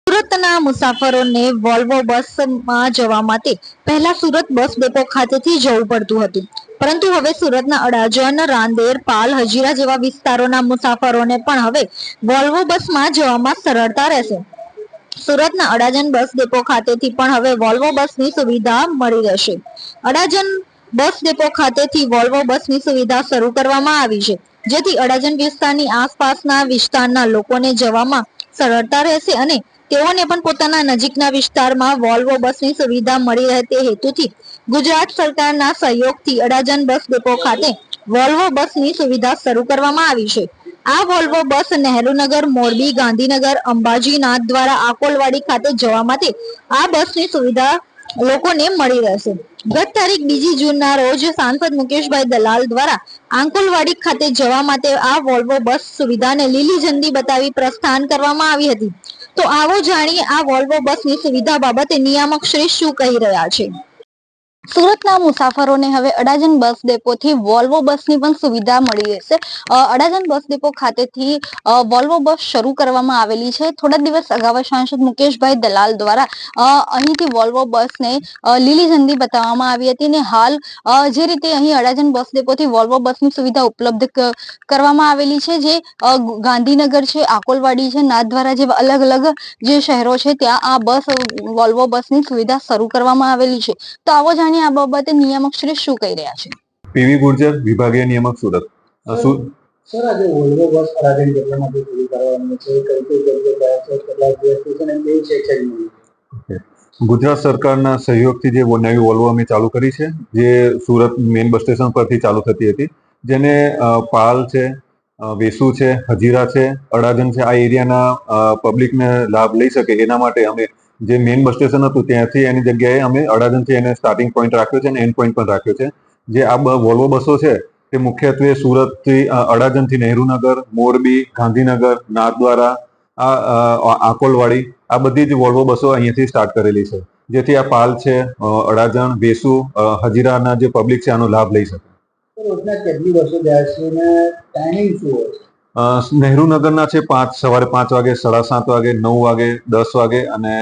સુરતના મુસાફરોને વોલ્વો બસમાં જવા માટે પહેલા સુરત બસ ડેપો ખાતેથી જવું પડતું હતું, પરંતુ હવે સુરતના અડાજણ, રાંદેર, પાલ, હજીરા જેવા વિસ્તારોના મુસાફરોને પણ હવે વોલ્વો બસમાં જવામાં સરળતા રહેશે. સુરતના અડાજણ બસ ડેપો ખાતેથી પણ હવે વોલ્વો બસની સુવિધા મળી રહેશે. અડાજણ બસ ડેપો ખાતેથી વોલ્વો બસની સુવિધા શરૂ કરવામાં આવી છે, જેથી અડાજણ વિસ્તારની આસપાસના વિસ્તારના લોકોને જવામાં સરળતા રહેશે અને તેઓને પણ પોતાના નજીકના વિસ્તારમાં વોલ્વો બસની સુવિધા મળી રહે તે હેતુથી ગુજરાત સરકારના સહયોગથી અડાજણ બસ ડેપો ખાતે વોલ્વો બસની સુવિધા શરૂ કરવામાં આવી છે. આ વોલ્વો બસ નહેરુનગર, મોરબી, ગાંધીનગર, અંબાજી, નાથદ્વારા, આકોલવાડી ખાતે જવા માટે આ બસની સુવિધા લોકોને મળી રહેશે. ગત તારીખ 2 જૂનના રોજ સાંસદ મુકેશભાઈ દલાલ દ્વારા આંકોલવાડી ખાતે જવા માટે આ વોલ્વો બસ સુવિધાને લીલી ઝંડી બતાવી પ્રસ્થાન કરવામાં આવી હતી. તો આવો જાણીએ આ વોલ્વો બસની સુવિધા બાબતે નિયામક શ્રી શું કહી રહ્યા છે. સુરતના મુસાફરોને હવે અડાજણ બસ ડેપોથી વોલ્વો બસની પણ સુવિધા મળી રહેશે. અડાજણ બસ ડેપો ખાતેથી વોલ્વો બસ શરૂ કરવામાં આવેલી છે. થોડા દિવસ અગાઉ સાંસદ મુકેશભાઈ દલાલ દ્વારા અહીંથી વોલ્વો બસને લીલી ઝંડી બતાવવામાં આવી હતી અને હાલ જે રીતે અહીં અડાજણ બસ ડેપોથી વોલ્વો બસની સુવિધા ઉપલબ્ધ કરવામાં આવેલી છે, જે ગાંધીનગર છે, આકોલવાડી છે, નાથદ્વારા જેવા અલગ અલગ જે શહેરો છે ત્યાં આ બસ વોલ્વો બસની સુવિધા શરૂ કરવામાં આવેલી છે. તો આવો જાણીએ આ બાબતે નિયામક શ્રી શું કહી રહ્યા છે. પીવી ગુર્જર, વિભાગીય નિયામક સુરત. સર, આજે વોલ્વો બસ અડાજણ ડેપોમાંથી શરૂ કરવાની છે, કઈ કઈ જગ્યાએ છે, કેટલા દિવસથી છે અને કેવી છે ગુજરાત સરકારના સહયોગથી જે નવી વોલ્વો અમે ચાલુ કરી છે, જે સુરત મેઇન બસ સ્ટેશન પરથી ચાલુ થતી હતી, જેને પાલ છે, વેસુ છે, હજીરા છે, અડાજણ છે, આ એરિયાના પબ્લિકને લાભ લઈ શકે એના માટે અમે જે મેઇન બસ સ્ટેશન હતું ત્યાંથી એની જગ્યાએ અમે અડાજણથી એને સ્ટાર્ટિંગ પોઈન્ટ રાખ્યો છે અને એન્ડ પોઈન્ટ પણ રાખ્યો છે. જે આ વોલ્વો બસો છે તે મુખ્યત્વે સુરતથી અડાજણથી નહેરુનગર, મોરબી, ગાંધીનગર, નાથદ્વારા, આકોલવાડી આ બધી જ વોલ્વો બસો અહીંયાથી સ્ટાર્ટ કરેલી છે, જેથી આ પાલ છે, અડાજણ, વેસુ, હજીરાના જે પબ્લિક છે આનો લાભ લઈ શકે. રોજના કેટલી બસો જાય છે અને ટાઈમિંગ શું હોય? નહેરુનગરના છે સવારે 5 વાગે, 7:30 વાગે, 9 વાગે, 10 વાગે અને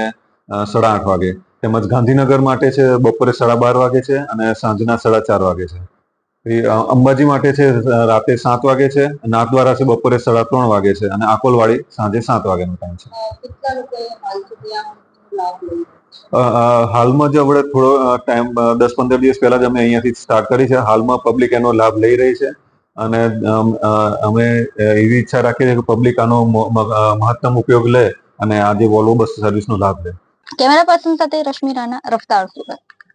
8:30 વાગે. તેમજ ગાંધીનગર માટે છે બપોરે 12:30 વાગે છે અને સાંજના 4:30 વાગે છે. અંબાજી માટે છે રાતે 7 વાગે છે, નાથદ્વારા છે બપોરે 3:30 વાગે છે અને આકોલવાડી સાંજે 7 વાગ્યાનો ટાઈમ છે. હાલમાં જ આપણે થોડો ટાઈમ 10-15 દિવસ પહેલા જ અમે અહીંયાથી સ્ટાર્ટ કરી છે. હાલમાં પબ્લિક એનો લાભ લઈ રહી છે અને અમે એવી ઈચ્છા રાખીએ છીએ કે પબ્લિક આનો મહત્તમ ઉપયોગ લે અને આજે વોલ્વો બસ સર્વિસનો લાભ લે. કેમેરા પર્સન સાથે રશ્મિ રાણા, રફતાર સુરત.